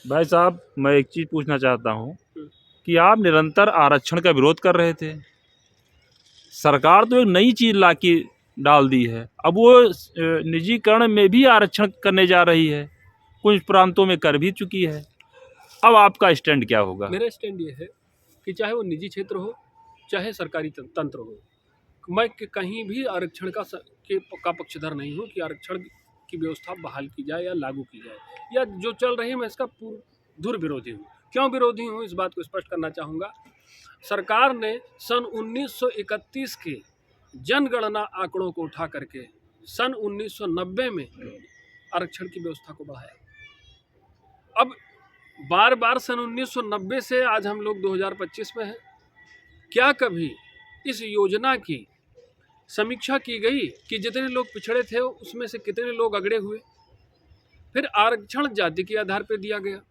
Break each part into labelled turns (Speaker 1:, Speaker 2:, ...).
Speaker 1: भाई साहब, मैं एक चीज़ पूछना चाहता हूँ कि आप निरंतर आरक्षण का विरोध कर रहे थे। सरकार तो एक नई चीज़ ला के डाल दी है। अब वो निजीकरण में भी आरक्षण करने जा रही है, कुछ प्रांतों में कर भी चुकी है। अब आपका स्टैंड क्या होगा?
Speaker 2: मेरा स्टैंड ये है कि चाहे वो निजी क्षेत्र हो, चाहे सरकारी तंत्र हो, मैं कहीं भी आरक्षण का पक्षधर नहीं हूँ कि आरक्षण की व्यवस्था बहाल की जाए या लागू की जाए, या जो चल रही है मैं इसका धुर विरोधी हूँ। क्यों विरोधी हूँ, इस बात को स्पष्ट करना चाहूँगा। सरकार ने सन 1931 के जनगणना आंकड़ों को उठा करके सन 1990 में आरक्षण की व्यवस्था को बढ़ाया। अब बार बार सन 1990 से आज हम लोग 2025 में हैं। क्या कभी इस योजना की समीक्षा की गई कि जितने लोग पिछड़े थे उसमें से कितने लोग अगड़े हुए? फिर आरक्षण जाति के आधार पर दिया गया।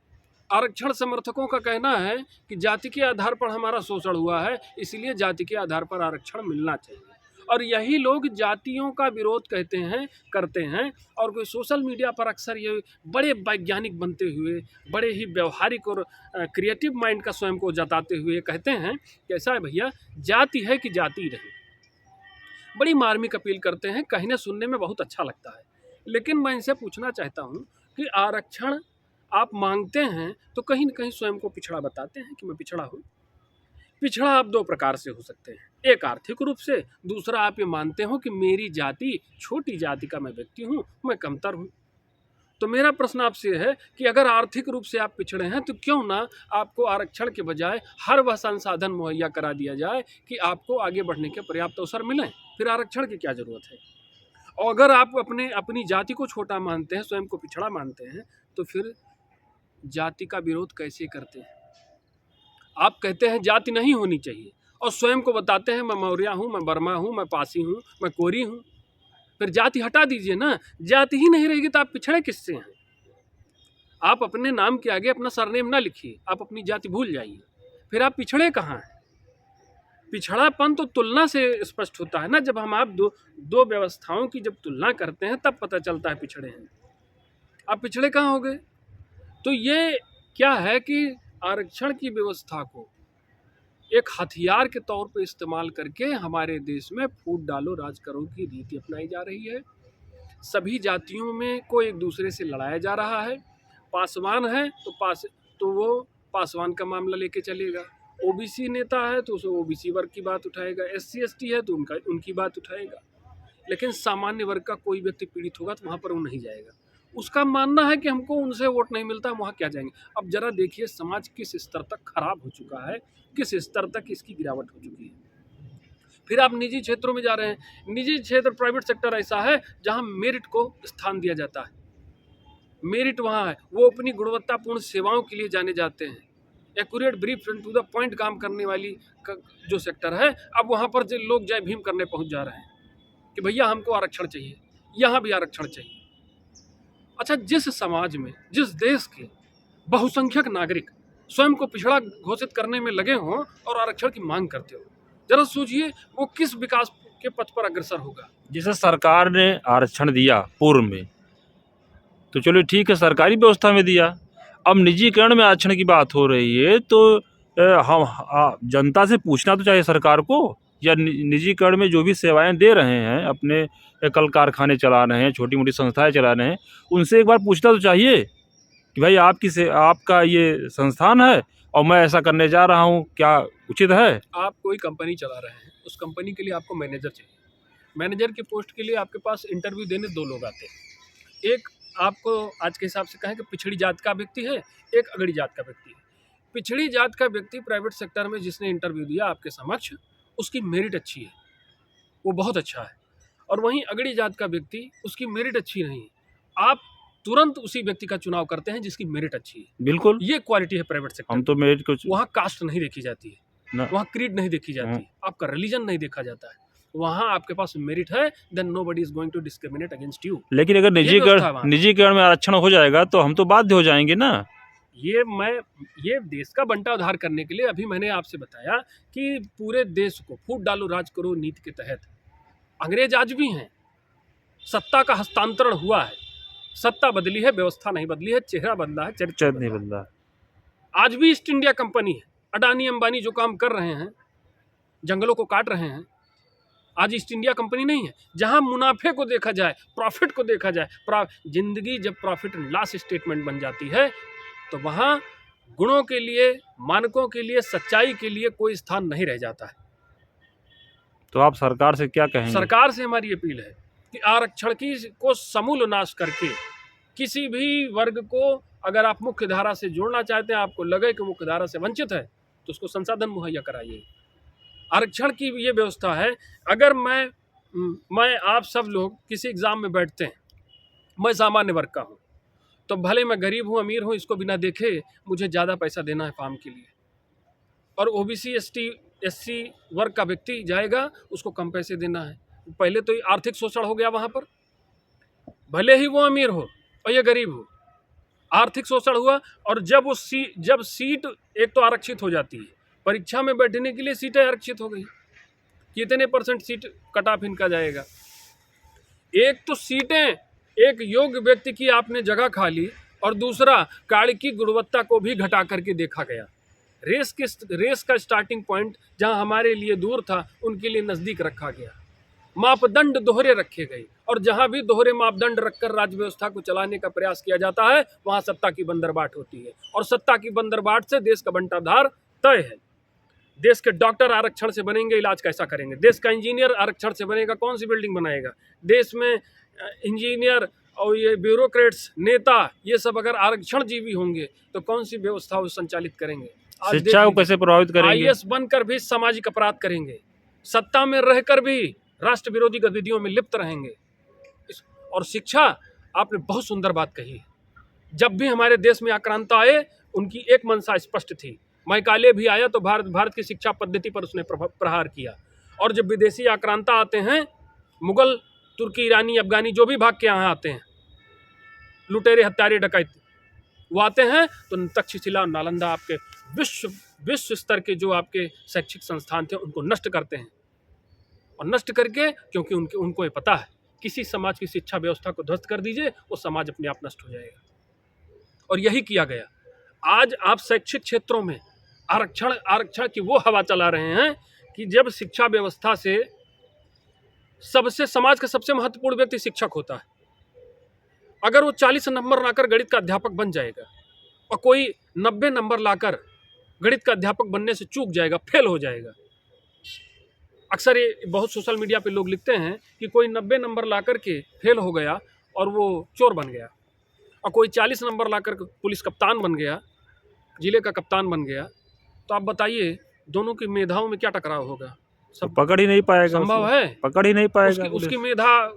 Speaker 2: आरक्षण समर्थकों का कहना है कि जाति के आधार पर हमारा शोषण हुआ है, इसलिए जाति के आधार पर आरक्षण मिलना चाहिए। और यही लोग जातियों का विरोध करते हैं और कोई सोशल मीडिया पर अक्सर ये बड़े वैज्ञानिक बनते हुए, बड़े ही व्यवहारिक और क्रिएटिव माइंड का स्वयं को जताते हुए कहते हैं कि ऐसा है भैया, जाति है कि जाति रहे। बड़ी मार्मिक अपील करते हैं, कहने सुनने में बहुत अच्छा लगता है। लेकिन मैं इनसे पूछना चाहता हूँ कि आरक्षण आप मांगते हैं तो कहीं न कहीं स्वयं को पिछड़ा बताते हैं कि मैं पिछड़ा हूँ। पिछड़ा आप दो प्रकार से हो सकते हैं, एक आर्थिक रूप से, दूसरा आप ये मानते हो कि मेरी जाति छोटी जाति का मैं व्यक्ति हूँ, मैं कमतर हूँ। तो मेरा प्रश्न आपसे है कि अगर आर्थिक रूप से आप पिछड़े हैं तो क्यों ना आपको आरक्षण के बजाय हर वह संसाधन मुहैया करा दिया जाए कि आपको आगे बढ़ने के पर्याप्त अवसर मिलें। फिर आरक्षण की क्या जरूरत है? और अगर आप अपनी जाति को छोटा मानते हैं, स्वयं को पिछड़ा मानते हैं, तो फिर जाति का विरोध कैसे करते हैं? आप कहते हैं जाति नहीं होनी चाहिए और स्वयं को बताते हैं मैं मौर्य हूँ, मैं वर्मा हूँ, मैं पासी हूँ, मैं कोरी हूँ। फिर जाति हटा दीजिए ना। जाति ही नहीं रहेगी तो आप पिछड़े किससे हैं? आप अपने नाम के आगे अपना सरनेम ना लिखिए, आप अपनी जाति भूल जाइए, फिर आप पिछड़े कहाँ हैं? पिछड़ापन तो तुलना से स्पष्ट होता है ना। जब हम आप दो व्यवस्थाओं की जब तुलना करते हैं तब पता चलता है पिछड़े हैं। आप पिछड़े कहाँ हो गए? तो ये क्या है कि आरक्षण की व्यवस्था को एक हथियार के तौर पर इस्तेमाल करके हमारे देश में फूट डालो राज करो की रीति अपनाई जा रही है। सभी जातियों में को एक दूसरे से लड़ाया जा रहा है। पासवान है तो वो पासवान का मामला लेके चलेगा, ओबीसी नेता है तो उसे ओबीसी वर्ग की बात उठाएगा, एससी एसटी है तो उनकी बात उठाएगा। लेकिन सामान्य वर्ग का कोई व्यक्ति पीड़ित होगा तो वहाँ पर वो नहीं जाएगा। उसका मानना है कि हमको उनसे वोट नहीं मिलता, वहाँ क्या जाएंगे? अब जरा देखिए समाज किस स्तर तक खराब हो चुका है, किस स्तर तक इसकी गिरावट हो चुकी है। फिर आप निजी क्षेत्रों में जा रहे हैं। निजी क्षेत्र, प्राइवेट सेक्टर ऐसा है जहाँ मेरिट को स्थान दिया जाता है। मेरिट वहाँ है, वो अपनी गुणवत्तापूर्ण सेवाओं के लिए जाने जाते हैं। Accurate, brief and to the point काम करने वाली जो सेक्टर है, अब वहाँ पर जो लोग जय भीम करने पहुँच जा रहे हैं कि भैया हमको आरक्षण चाहिए, यहाँ भी आरक्षण चाहिए। अच्छा, जिस समाज में, जिस देश के बहुसंख्यक नागरिक स्वयं को पिछड़ा घोषित करने में लगे हों और आरक्षण की मांग करते हो, जरा सोचिए वो किस विकास के पथ पर अग्रसर होगा।
Speaker 1: जैसे सरकार ने आरक्षण दिया पूर्व में, तो चलो ठीक है, सरकारी व्यवस्था में दिया। अब निजीकरण में आरक्षण की बात हो रही है तो हम जनता से पूछना तो चाहिए सरकार को, या निजीकरण में जो भी सेवाएं दे रहे हैं, अपने कल कारखाने चला रहे हैं, छोटी मोटी संस्थाएं चला रहे हैं, उनसे एक बार पूछना तो चाहिए कि भाई आपका ये संस्थान है और मैं ऐसा करने जा रहा हूँ, क्या उचित है?
Speaker 2: आप कोई कंपनी चला रहे हैं, उस कंपनी के लिए आपको मैनेजर चाहिए। मैनेजर की पोस्ट के लिए आपके पास इंटरव्यू देने दो लोग आते हैं। एक आपको आज के हिसाब से कहें कि पिछड़ी जात का व्यक्ति है, एक अगड़ी जात का व्यक्ति है। पिछड़ी जात का व्यक्ति प्राइवेट सेक्टर में जिसने इंटरव्यू दिया आपके समक्ष, उसकी मेरिट अच्छी है, वो बहुत अच्छा है। और वहीं अगड़ी जात का व्यक्ति, उसकी मेरिट अच्छी नहीं है, आप तुरंत उसी व्यक्ति का चुनाव करते हैं जिसकी मेरिट अच्छी है।
Speaker 1: बिल्कुल,
Speaker 2: ये क्वालिटी है प्राइवेट सेक्टर।
Speaker 1: हम तो मेरिट को
Speaker 2: वहाँ कास्ट नहीं देखी जाती है, वहाँ क्रीड नहीं देखी जाती है, आपका रिलीजन नहीं देखा जाता है। वहाँ आपके पास मेरिट है, then nobody is going to discriminate against you.
Speaker 1: लेकिन अगर निजीकरण में आरक्षण हो जाएगा तो हम तो बाध्य हो जाएंगे ना।
Speaker 2: ये देश का बंटा उधार करने के लिए अभी मैंने आपसे बताया कि पूरे देश को फूट डालो राज करो नीति के तहत अंग्रेज आज भी हैं, सत्ता का हस्तांतरण हुआ है, सत्ता बदली है, व्यवस्था नहीं बदली है, चेहरा बदला है, चरित्र
Speaker 1: चैत नहीं
Speaker 2: बदला है।
Speaker 1: बदला।
Speaker 2: आज भी ईस्ट इंडिया कंपनी है, अडानी अंबानी जो काम कर रहे हैं, जंगलों को काट रहे हैं, आज ईस्ट इंडिया कंपनी नहीं है। जहां मुनाफे को देखा जाए, प्रॉफिट को देखा जाए, जिंदगी जब प्रॉफिट एंड लॉस स्टेटमेंट बन जाती है तो वहां गुणों के लिए, मानकों के लिए, सच्चाई के लिए कोई स्थान नहीं रह जाता है।
Speaker 1: तो आप सरकार से क्या कहेंगे?
Speaker 2: सरकार से हमारी अपील है कि आरक्षण को समूल नाश करके किसी भी वर्ग को अगर आप मुख्य धारा से जोड़ना चाहते हैं, आपको लगे कि मुख्य धारा से वंचित है, तो उसको संसाधन मुहैया कराइए। आरक्षण की ये व्यवस्था है, अगर मैं आप सब लोग किसी एग्ज़ाम में बैठते हैं, मैं सामान्य वर्ग का हूँ, तो भले मैं गरीब हूँ अमीर हूँ, इसको बिना देखे मुझे ज़्यादा पैसा देना है फॉर्म के लिए, और ओबीसी एससी वर्ग का व्यक्ति जाएगा, उसको कम पैसे देना है। पहले तो आर्थिक शोषण हो गया वहाँ पर, भले ही वो अमीर हो और ये गरीब हो, आर्थिक शोषण हुआ। और जब सीट एक तो आरक्षित हो जाती है, परीक्षा में बैठने के लिए सीटें आरक्षित हो गई, कितने % सीट कट ऑफ इनका जाएगा। एक तो सीटें एक योग्य व्यक्ति की आपने जगह खा ली, और दूसरा कार्य की गुणवत्ता को भी घटा करके देखा गया। रेस का स्टार्टिंग पॉइंट जहां हमारे लिए दूर था, उनके लिए नज़दीक रखा गया। मापदंड दोहरे रखे गए, और जहां भी दोहरे मापदंड रखकर राज्य व्यवस्था को चलाने का प्रयास किया जाता है, वहां सत्ता की बंदरबाट होती है, और सत्ता की बंदरबाट से देश का बंटाधार तय है। देश के डॉक्टर आरक्षण से बनेंगे, इलाज कैसा करेंगे? देश का इंजीनियर आरक्षण से बनेगा, कौन सी बिल्डिंग बनाएगा? देश में इंजीनियर और ये ब्यूरोक्रेट्स, नेता, ये सब अगर आरक्षण जीवी होंगे तो कौन सी व्यवस्था वो संचालित करेंगे?
Speaker 1: शिक्षा को कैसे प्रभावित करेंगे?
Speaker 2: IAS बनकर भी सामाजिक अपराध करेंगे, सत्ता में रहकर भी राष्ट्र विरोधी गतिविधियों में लिप्त रहेंगे। और शिक्षा, आपने बहुत सुंदर बात कही है। जब भी हमारे देश में आक्रांता आए, उनकी एक मंशा स्पष्ट थी। मैकाले भी आया तो भारत की शिक्षा पद्धति पर उसने प्रहार किया। और जब विदेशी आक्रांता आते हैं, मुगल, तुर्की, ईरानी, अफगानी, जो भी भाग के यहाँ आते हैं, लुटेरे, हत्यारे, डकैत, वो आते हैं तो तक्षशिला, नालंदा, आपके विश्व स्तर के जो आपके शैक्षिक संस्थान थे, उनको नष्ट करते हैं। और नष्ट करके, क्योंकि उनको ये पता है किसी समाज की शिक्षा व्यवस्था को ध्वस्त कर दीजिए, वो समाज अपने आप नष्ट हो जाएगा। और यही किया गया। आज आप शैक्षिक क्षेत्रों में आरक्षण की वो हवा चला रहे हैं कि जब शिक्षा व्यवस्था से समाज का सबसे महत्वपूर्ण व्यक्ति शिक्षक होता है, अगर वो 40 नंबर लाकर गणित का अध्यापक बन जाएगा और कोई 90 नंबर लाकर गणित का अध्यापक बनने से चूक जाएगा, फेल हो जाएगा। अक्सर ये बहुत सोशल मीडिया पे लोग लिखते हैं कि कोई 90 नंबर लाकर के फेल हो गया और वो चोर बन गया, और कोई 40 नंबर लाकर पुलिस कप्तान बन गया, जिले का कप्तान बन गया। तो आप बताइए, दोनों की मेधाओं में क्या टकराव होगा?
Speaker 1: सब पकड़ ही नहीं पाएगा,
Speaker 2: संभव है?
Speaker 1: पकड़ ही नहीं पाएगा।
Speaker 2: उसकी मेधा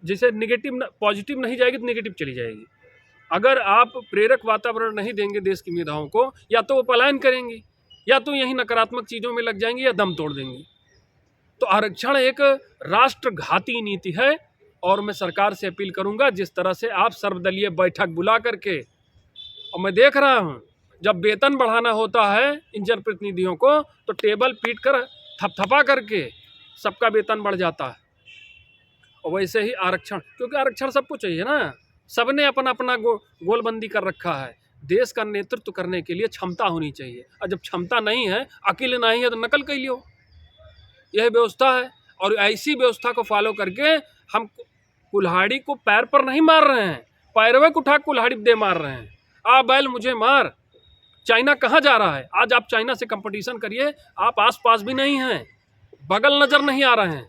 Speaker 2: जैसे निगेटिव, पॉजिटिव नहीं जाएगी तो निगेटिव चली जाएगी। अगर आप प्रेरक वातावरण नहीं देंगे देश की मेधाओं को, या तो वो पलायन करेंगी, या तो यही नकारात्मक चीज़ों में लग जाएंगी, या दम तोड़ देंगी। तो आरक्षण एक राष्ट्रघाती नीति है, और मैं सरकार से अपील करूंगा, जिस तरह से आप सर्वदलीय बैठक बुला करके, और मैं देख रहा हूं जब वेतन बढ़ाना होता है इन जनप्रतिनिधियों को, तो टेबल पीट कर थपथपा करके सबका वेतन बढ़ जाता है। और वैसे ही आरक्षण, क्योंकि आरक्षण सबको चाहिए ना, सबने अपना अपना गोलबंदी कर रखा है। देश का नेतृत्व करने के लिए क्षमता होनी चाहिए, और जब क्षमता नहीं है, अकेले नहीं है, तो नकल कर लियो। यह व्यवस्था है, और ऐसी व्यवस्था को फॉलो करके हम कुल्हाड़ी को पैर पर नहीं मार रहे हैं, पैरवे को उठा कुल्हाड़ी दे मार रहे हैं। आ बैल मुझे मार। चाइना कहाँ जा रहा है? आज आप चाइना से कंपटीशन करिए, आप आसपास भी नहीं हैं, बगल नजर नहीं आ रहे हैं।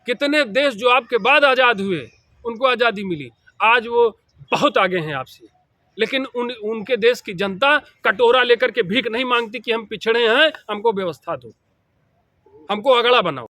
Speaker 2: कितने देश जो आपके बाद आज़ाद हुए, उनको आज़ादी मिली, आज वो बहुत आगे हैं आपसे। लेकिन उनके देश की जनता कटोरा लेकर के भीख नहीं मांगती कि हम पिछड़े हैं, हमको व्यवस्था दो, हमको अगड़ा बनाओ।